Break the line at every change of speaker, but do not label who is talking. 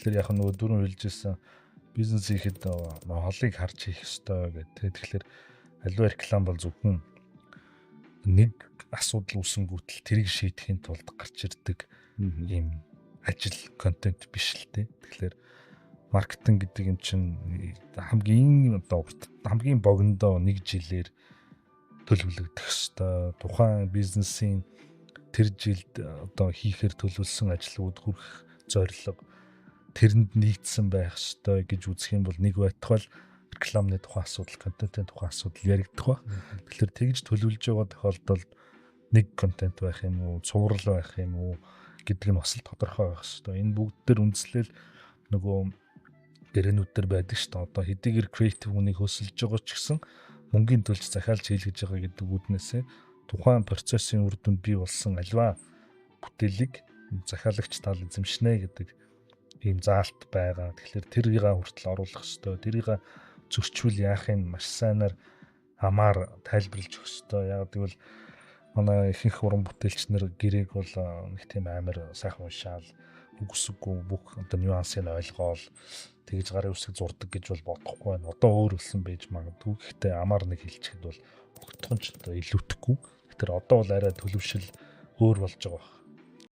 Тэгэхээр яг нөгөө дөрөв хэлжсэн бизнес хийхэд холыг харж хийх ёстой гэдэг. Тэгэхээр аливаа реклам бол зөвхөн нэг асуудал үүсэнгүүтэл тэрийг шийдэхин тулд гарч ирдэг ийм ажил контент биш л дээ. Тэгэхээр маркетинг гэдэг юм чинь хамгийн богиндоо нэг жилээр төлөвлөгдөх ёстой. Тухайн бизнесийн тэр жилд хийхээр төлөвлөсөн ажлууд хүрэх зорилго тэрэнд нийцсэн байх ёстой гэж үзэх юм бол нэг байтугай рекламны тухайн асуудал, контентын тухайн асуудал яригдах ба. Тэгэхээр тэгж төлөвлөж байгаа тохиолдолд нэг контент байх юм уу, цуврал байх юм уу гэдэг нь бас л тодорхой байх ёстой. Энэ бүгд төр үндэслэл нөгөө гэрээнүүд төр байдаг шүү дээ. Одоо хэдийгээр креатив хүнийг хөсөлж байгаа ч гэсэн мөнгөний төлж захиалж хийлгэж байгаа гэдэг үүднээсээ тухайн процессын үр дүнд бий болсон альва бүтээлийг захиалагч тал эзэмшнэ гэдэг ийм заалт байгаа. Тэгэхээр тэрийг хүртэл оруулах ёстой. Тэрийг зөрчил яахын маш сайнаар хамаар тайлбарлаж өгөх ёстой. Яг гэвэл манай ихэнх уран бүтээлчнэр гэрээг бол нэг тийм амар сайхан уншаал үгсгүй бүх нюансыг ойлгоол тэгж гарын үсэг зурдаг гэж бол бодохгүй байна. Одоо өөр өссөн байж магадгүй. Гэхдээ амаар нэг хэлчихэд бол огтхон ч илүүтэхгүй. Тэгэхээр одоо бол арай төлөвшил өөр болж байгаа.